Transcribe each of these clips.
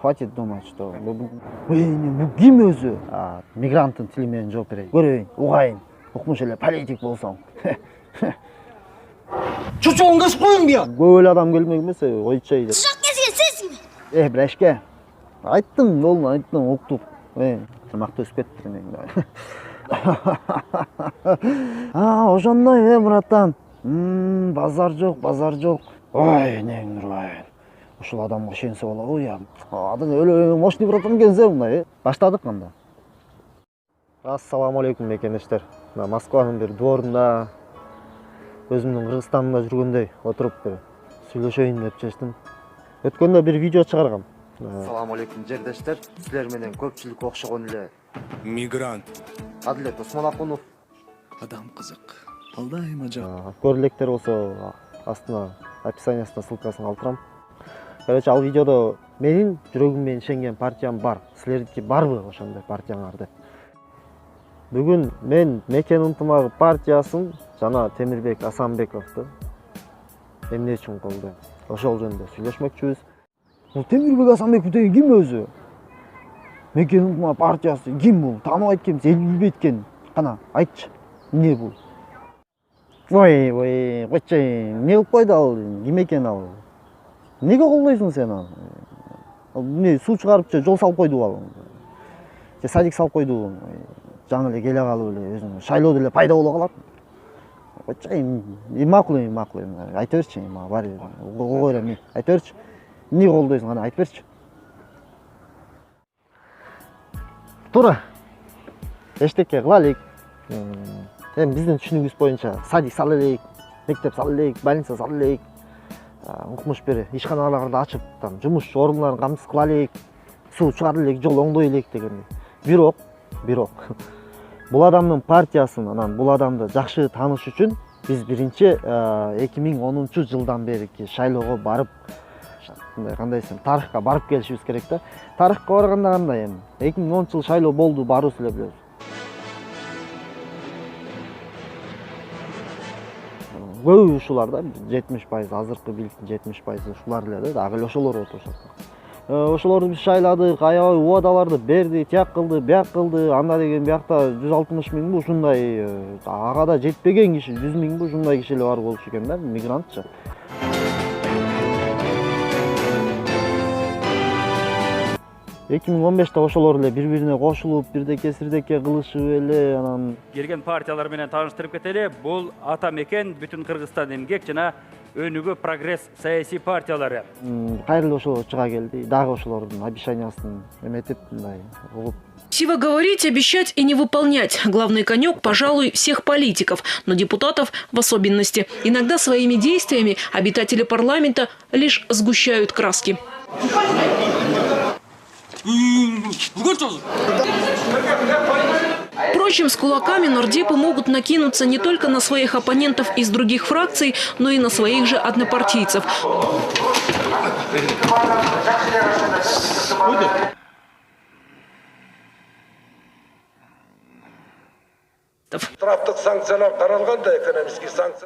хватит думать, что бул ким өзү? Мигранттын тили менен жооп берейин. Көрөйүн, угайын. Укмуш эле политик болсоң. Чучуңгыз коюң бия. Көп эле адам келмек эмес, ойчой деп. Сыжак кезген сенсиңби? Бирашке. Айттым, болду, айттым, уктуп. Тамакты өсүп кетти мен. Ошондой, братан. Базар жок. Ой, Нурбай. Ушул адамга ишенсе болобу я? Адың өлө мощный братан келсе мындай. Баштадык анда. Ассаламу алейкум мекендештер. Москванын бир дворунда өзүмдүн Кыргызстанда жүргөндөй отуруп бир сүйлөшөйүн деп чечтим. Өткөндө бир видео чыгаргам. Ассаламу алейкум жердештер. Силер менен көпчүлүк окшогон эле мигрант Адилет Осмонакунов. адам кызык. Алдайым ажап. Көрүлектер болсо астына описаниясына ссылкасын калтырам. Короче, ал видеодо менин жүрөгүмө ишенген партиям бар. Силердики барбы ошондой партияңар деп. Бүгүн мен Мекен ынтымагы партиясын жана Темирбек Асанбековду эмне үчүн колдойм? Ошол жөнүндө сүйлөшмөкчүбүз. Бул Темирбек Асанбеков деген ким өзү? Мекен ынтымагы партиясы ким бул? Тааныбайт экенбиз, эл билбейт экен. Кана, айтчы. Эмне бул? Ой, койчу. Эмне кылып койду ал? Ким экен ал? Неге колдойсуң сен аны? Эмне суу чыгарып жол салып койду ал? Же садик салып койду? Жаңы эле келе калып эле өзүнүн шайлоодо эле пайда боло калат. Койчу, макул. Айта берчи, мага бар. Ого эле, айта берчи. Эмне колдойсуң, кана айтып берчи. Туура. Эчтеке кыла элек. Эми биздин түшүнүгүбүз боюнча садик сала элек, мектеп сала элек, больница сала элек. Укмуш бир ишканаларды ачып, жумуш орунларын камсыз кыла элек, суу чыгара элек, жол оңдой элек дегендей. Бирок бул адамдын партиясын, анан бул адамды жакшы тааныш үчүн биз биринчи 2010 жылдан берки шайлоого барып, кандай десем, тарыхка барып келишибиз керек да. Тарыхка барганда кандай эми 2010 жыл шайлоо болду, баарыбыз эле билебиз. Көбү ушулар да 70%, азыркы бийликтин 70% ушулар эле да, ага ошолор отурушат. Ошолорду биз шайладык, аябай убадаларды берди, тияк кылды, бияк кылды, анда деген биякта 160 миңби ушундай, ага да жетпеген киши 100 миңби ушундай киши эле бар болчу экен да, мигрантчы. 2015'te ошолор эле бири-бирине кошулуп, бирдеке сирдеке кылышып эле, анан келген партиялар менен тааныштырып кетели. Бул Ата Мекен, бүтүн Кыргызстан эмгек жана Өнүгүү прогресс саясий партиялары. Кайрылып ошолор чыга келди. Дагы ошолордун обещаниясын эметип, мындай угуп. Красиво говорить, обещать и не выполнять. Главный конек, пожалуй, всех политиков, но депутатов в особенности. Иногда своими действиями обитатели парламента лишь сгущают краски. Впрочем, с кулаками нордепы могут накинуться не только на своих оппонентов из других фракций, но и на своих же однопартийцев.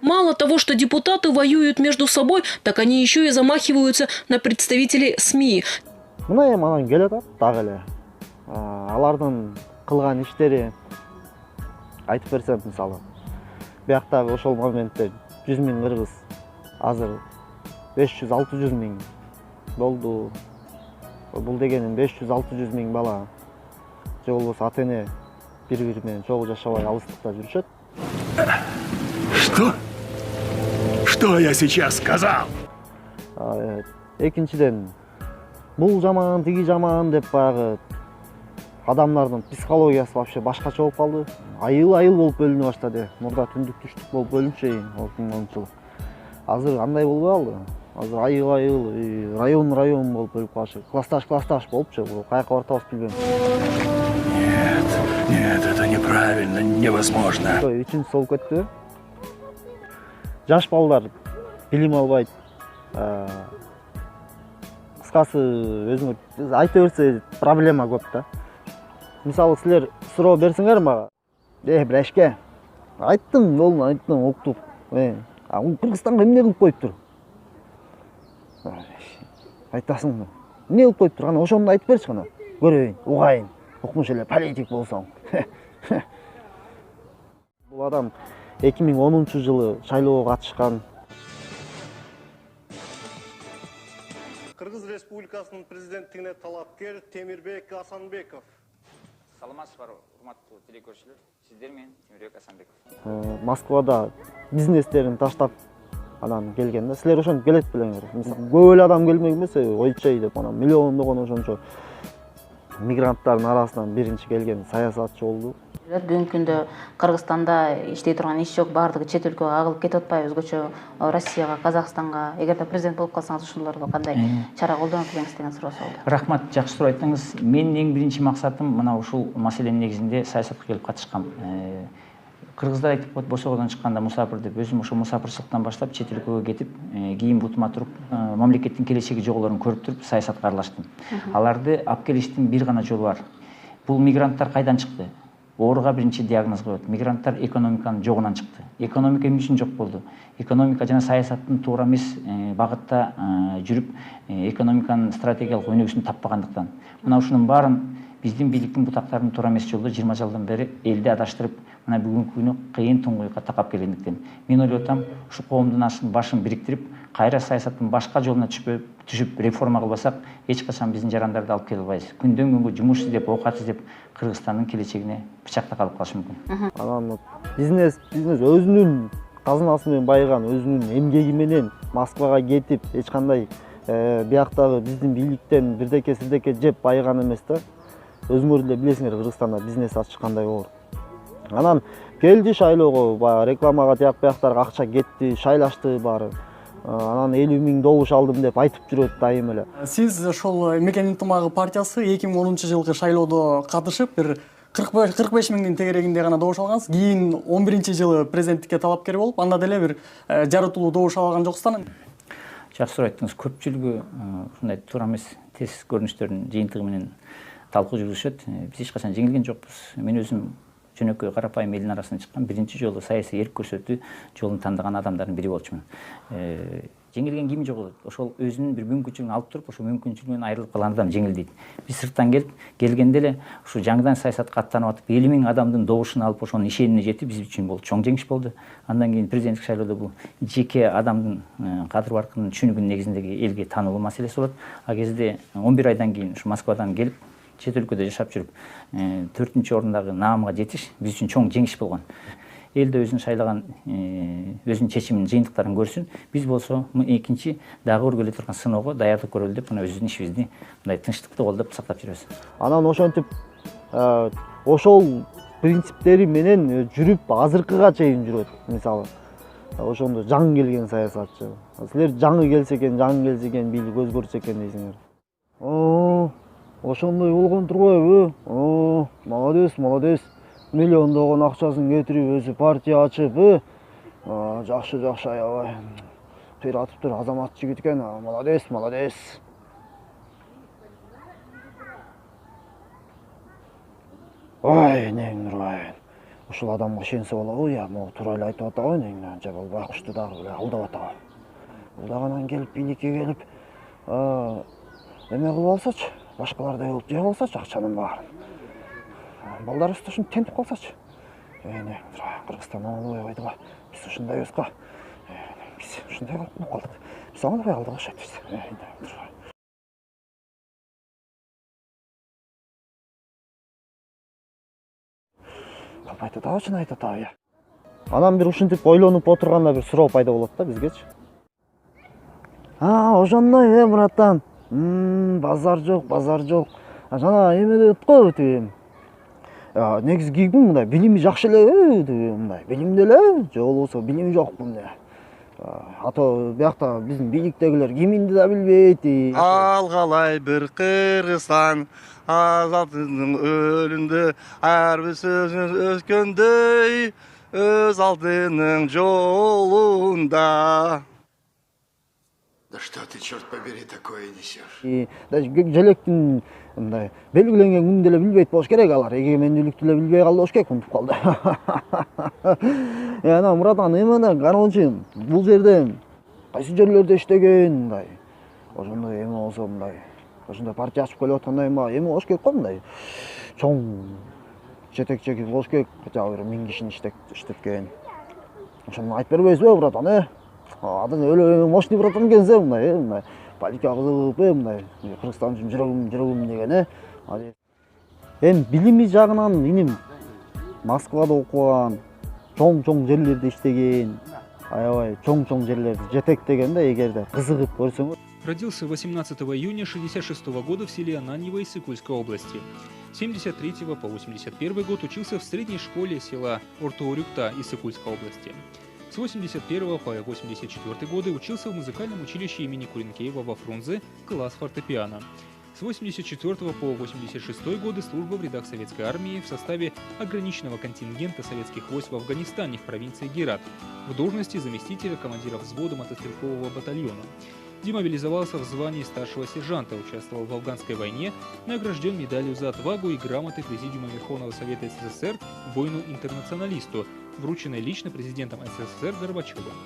Мало того, что депутаты воюют между собой, так они еще и замахиваются на представителей СМИ. Мына эми анан келе атат дагы эле. Алардын кылган иштери айтып берсем, мисалы, бияктагы ошол моментте 100 миң кыргыз, азыр 500-600 миң болду. Бул дегеним 500-600 миң бала же болбосо ата-эне бири-бири менен чогуу жашабай алыстыкта жүрүшөт. Что я сейчас сказал? Экинчиден, бул жаман, тиги жаман деп баягы адамдардын психологиясы вообще башкача болуп калды. Айыл болуп бөлүнө баштады. Мурда түндүк түштүк болуп бөлүнчү 2010 жыл. Азыр андай болбой калды. Азыр айыл, район болуп бөлүп калышы. Классташ болупчу. Каяка бартабыз билбейм. Нет, это неправильно, невозможно. Үчүнчүсү болуп кетти. Жаш балдар билим албайт. Кыскасы өзүңөр айта берсе проблема көп да. Мисалы силер суроо берсеңер мага. Бирашке. Айттым, болду, айттым, уктуп. Кыргызстанга эмне кылып коюптур? Айтасың да. эмне кылып коюптур? Кана ошону айтып берчи кана. Көрөйүн, угайын. Укмуш эле политик болсоң. Бул адам 2010-жылы шайлоого катышкан. Кыргыз Республикасынын президенттигине талапкер Темирбек Асанбеков. Саламатсызбы, урматтуу телекөрүүчүлөр. Сиздер менен Темирбек Асанбеков. Москвада бизнестерин таштап анан келген да. Силер ошентип келет белеңер. Көп эле адам келмек эмес, ойчой деп анан миллиондогон ошончо мигранттардын арасынан биринчи келген саясатчы болду. Бүгүнкү күндө Кыргызстанда иштей турган иш жок, баардыгы чет өлкөгө агылып кетип атпайбы, өзгөчө Россияга, Казакстанга. Эгерде президент болуп калсаңыз, ушуларга кандай чара колдонот элеңиз деген суроо болду. Рахмат, жакшы суроо айттыңыз. Менин эң биринчи максатым мына ушул маселенин негизинде саясатка келип катышкам. Кыргыздар айтып коет, босогодон чыкканда мусапыр деп, өзүм ошо мусапырчылыктан баштап чет өлкөгө кетип, кийин бутума туруп, мамлекеттин келечеги жоголорун көрүп туруп саясатка аралаштым. Аларды алып келиштин бир гана жолу бар. Бул мигранттар кайдан чыкты? Ооруга биринчи диагноз коет. Мигранттар экономиканын жогунан чыкты. Экономика эмне үчүн жок болду? Экономика жана саясаттын туура эмес багытта жүрүп, экономиканын стратегиялык өнүгүшүн таппагандыктан. Мына ушунун баарын биздин бийликтин бутактарынын туура эмес жолдо 20 жылдан бери элди адаштырып, мына бүгүнкү күнү кыйын туңгуйга такап келгендиктен. Мен ойлоп атам, ушу коомдун башын бириктирип, кайра саясаттын башка жолуна түшүп реформа кылбасак, эч качан биздин жарандарды алып келе албайбыз. Күндөн күнгө жумуш издеп, оокат издеп, Кыргызстандын келечегине бычакта калып калышы мүмкүн. Анан бизнес өзүнүн казынасы менен байыган, өзүнүн эмгеги менен Москвага кетип, эч кандай бияктагы биздин бийликтен бирдеке жеп байыган эмес да. Өзүңөр деле билесиңер, Кыргызстанда бизнес ачыш кандай оор. Анан келди шайлоого, баягы рекламага тияк бияктарга акча кетти, шайлашты баары. Анан 50 000 добуш алдым деп айтып жүрөт дайым эле. Сиз ошол Мекен Ынтымагы партиясы 2010-жылкы шайлоодо катышып, бир 45 000-дин тегерегинде гана добуш алгансыз. Кийин 11-жылы президенттикке талапкер болуп, анда деле бир жарытылуу добуш алган жоксуз. Жакшы суроо айттыңыз. Көпчүлүгү ушундай туура эмес тез көрүнүштөрдүн жыйынтыгы менен талкуу жүргүзүшөт. Биз эч качан жеңилген жокпуз. Мен өзүм жөнөкөй карапайым элдин арасынан чыккан биринчи жолу саясий эрк көрсөтүү жолун тандаган адамдардын бири болчумун. Жеңилген ким жок болот? Ошол өзүнүн бир мүмкүнчүлүгүн алып туруп, ошол мүмкүнчүлүгүнөн айрылып калган адам жеңилдейт. Биз сырттан келгенде эле ушу жаңыдан саясатка аттанып атып, 50 000 адамдын добушун алып, ошонун ишенимине жетип, биз үчүн бул чоң жеңиш болду. Андан кийин президенттик шайлоодо бул жеке адамдын кадыр баркынын түшүнүгүнүн негизиндеги элге таанылуу маселеси болот. А кезде 11 айдан кийин ушу Москвадан келип, чет өлкөдө жашап жүрүп, 4-орундагы наамга жетиш биз үчүн чоң жеңиш болгон. Элде өзүн шайлаган, өзүнүн чечиминин жыйынтыктарын көрсүн. Биз болсо экинчи дагы өргөлө турган сыноого даярдык көрөлү деп, мына өзүбүздүн ишибизди мындай тынчтыкты колдоп сактап жүрөбүз. Анан ошентип ошол принциптери менен жүрүп азыркыга чейин жүрөт. Мисалы, ошондо жаңы келген саясатчы. Силер жаңы келсе экен, бийлик өзгөрсө экен дейсиңер. Ошондой болгон турбайбы? Молодец. Миллиондогон акчасын кетирип, өзү партия ачып, жакшы аябай. Кыйратыптыр, азамат жигит экен, молодец. Ой, нең Нурбай. Ушул адамга ишенсе болобу? Я, могу туура эле айтып атабы, нең же болбой байкушту дагы эле алдап атабы. Удаганан келип, бийликке келип, эме кылып алсачы, башкалардай болуп жеп алсачы акчанын баарын. Балдарыбызды ушинтип тентип калсачы. Кыргызстан албай койду го. Биз ушундайбыз го. Биз ушундай кылып калдык. Биз албай калдык окшойт биз. Айтат атабы, чын айтат атабы. Анан бир ушинтип ойлонуп отурганда бир суроо пайда болот да бизгечи. Ошондой братан. Базар жок. Жана эме деп го тиги. Негизи кийгим мындай билими жакшы эле мындай билимдүү эле же болбосо билими жок мындай. Ато биякта биздин бийликтегилер киминди да билбейт. Алгалай бир Кыргызстан, азаттыктын өлүндө ар бир сөзүн өскөндөй, өз алдынын жолунда. Да что ты, черт побери, такое несешь? Даже желектин мындай белгиленген күндү деле билбейт болуш керек алар. Эгемендүүлүктү деле билбей калды болуш керек, унутуп калды. Анан братан, эме короче, бул жерде кайсы жерлерде иштеген мындай. Ошондой эме болсо мындай ошондой партия ачып келип аткандай эми болуш керек го, мындай чоң жетекчи болуш керек, хотя бы 1000 кишини иштеткен. Ошону айтып бербейсизби, братан, Адын өлө мощный братан экенсиз, мындай политика кызыгып, мындай Кыргызстан үчүн жүрөгүм деген, Эми билими жагынан иним Москвада окуган, чоң жерлерде иштеген, аябай чоң жерлерди жетектеген да, эгерде кызыгып көрсөңөр. Родился 18 июня 1966 года в селе Ананьево Иссык-Кульской области. С 1973 по 1981 год учился в средней школе села Орто-Урюкта Иссык-Кульской области. С 1981 по 1984 годы учился в музыкальном училище имени Куренкеева во Фрунзе, класс фортепиано. С 1984 по 1986 годы служба в рядах Советской армии в составе ограниченного контингента советских войск в Афганистане в провинции Герат в должности заместителя командира взвода мотострелкового батальона. Демобилизовался в звании старшего сержанта, участвовал в афганской войне, награжден медалью за отвагу и грамотой Президиума Верховного Совета СССР воину-интернационалисту, врученной лично президентом СССР Горбачевым.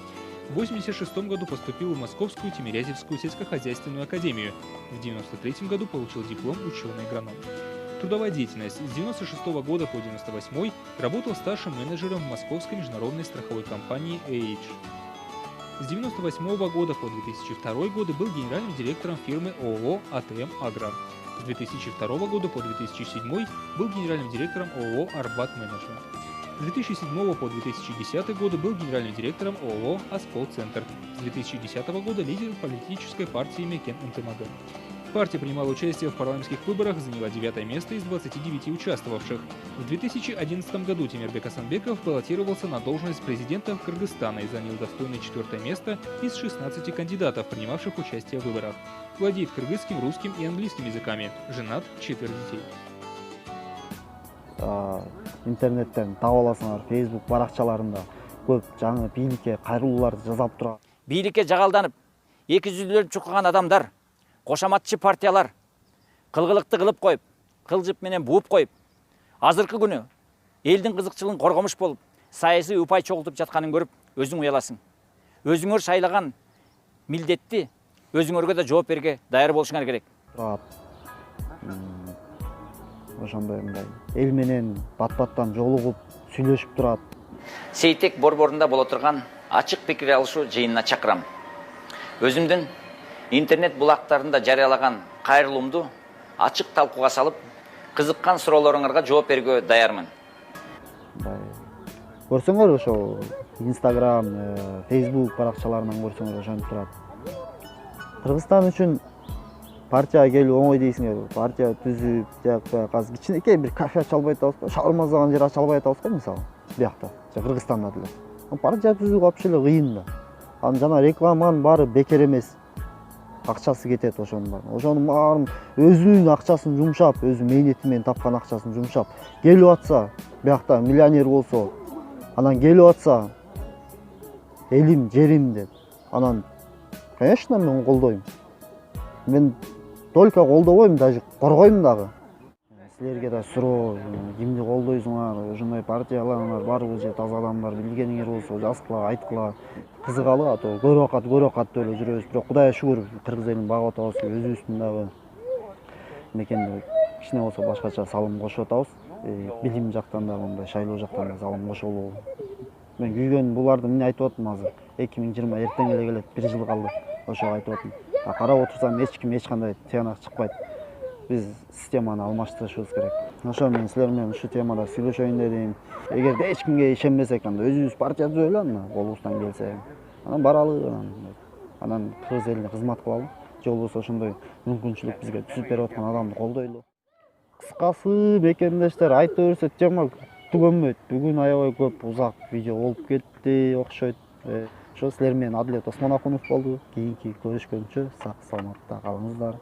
В 1986 году поступил в Московскую Тимирязевскую сельскохозяйственную академию. В 1993 году получил диплом ученый-агроном. Трудовая деятельность. С 1996 года по 1998 работал старшим менеджером в Московской международной страховой компании AH. С 1998 года по 2002 годы был генеральным директором фирмы ООО «АТМ Агро». С 2002 года по 2007 был генеральным директором ООО «Арбат Менеджмент». С 2007 по 2010 годы был генеральным директором ООО «Аскол-Центр». С 2010 года лидер политической партии Мекен НТМГ. Партия принимала участие в парламентских выборах, заняла 9 место из 29 участвовавших. В 2011 году Темирбек Асанбеков баллотировался на должность президента Кыргызстана и занял достойное 4 место из 16 кандидатов, принимавших участие в выборах. Владеет кыргызским, русским и английским языками. Женат, 4 детей. Интернеттен таап аласыңар, Facebook баракчаларында көп жаңы бийликке кайрылууларды жазап турат. Бийликке жагалданып, эки жүздөлүп чуккан адамдар, кошаматчы партиялар кылгылыкты кылып коюп, кылжып менен бууп коюп, азыркы күнү элдин кызыкчылыгын коргомуш болуп, саясий упай чогултуп жатканын көрүп, өзүң уяласың. Өзүңөр шайлаган милдетти өзүңөргө да жооп берге даяр болушуңар керек. Ошондой мындай эл менен бат-баттан жолугуп, сүйлөшүп турат. Сейтек борборунда боло турган ачык пикир алышуу жыйынына чакырам. Өзүмдүн интернет булактарында жарыялаган кайрылуумду ачык талкууга салып, кызыккан суроолоруңарга жооп берүүгө даярмын. Көрсөңөр ошо Instagram, Facebook баракчаларынан көрсөңөр ошентип турат. Кыргызстан үчүн партияга келип оңой дейсиңер. Партия түзүп, жакпай, азыр кичинекей бир кафе ача албай атабызбы? Шаурма жасаган жер ача албай атабызбы, мисалы? Биякта, Кыргызстанда деле. Партия түзүү вообще эле кыйын да. Анын жана рекламанын баары бекер эмес. Акчасы кетет ошонун баары. Ошонун баарын өзүнүн акчасын жумшап, өзү мээнети менен тапкан акчасын жумшап, келип атса, биякта миллионер болсо, анан келип атса, элим, жерим деп. Анан, конечно, мен колдойм. Мен только колдобойм, даже коргойм дагы. Силерге да суроо, кимди колдойсуңар, ошондой партияларыңар барбы же таза адамдар билгениңер болсо жазгыла, айткыла. Кызыгалы, а то көрөкат эле жүрөбүз. Бирок Кудайга шүгүр, кыргыз элин багып атабыз, өзүбүздүн дагы мекенде кичине болсо башкача салым кошуп атабыз. Билим жактан да, мындай шайлоо жактан да салым кошолу. Мен күйгөн буларды эмне айтып атам азыр? 2020 эртең эле келет, 1 жыл калды. Ошого айтып атам. Карап отурсам эч ким эч кандай тыянак чыкпайт. Биз системаны алмаштырышыбыз керек. Ошо мен силер менен ушу темада сүйлөшөйүн дедим. Эгерде эч кимге ишенбесек, анда өзүбүз партия түзөлү, анда колубуздан келсе. Анан баралы, анан кыргыз элине кызмат кылалы. Же болбосо ошондой мүмкүнчүлүк бизге түзүп берип аткан адамды колдойлу. Кыскасы, мекендештер, айта берсе тема түгөнбөйт. Бүгүн аябай көп узак видео болуп кетти, окшойт. Ошо силер менен Адилет Осмонакунов болду. Кийинки көрүшкөнчө сак саламатта калыңыздар.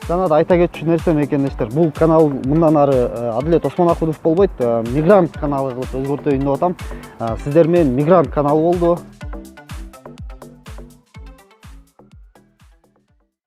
Жана да айта кетчү нерсе мекендештер, бул канал мындан ары Адилет Осмонакунов болбойт, мигрант каналы кылып өзгөртөйүн деп атам. Сиздер менен мигрант каналы болду.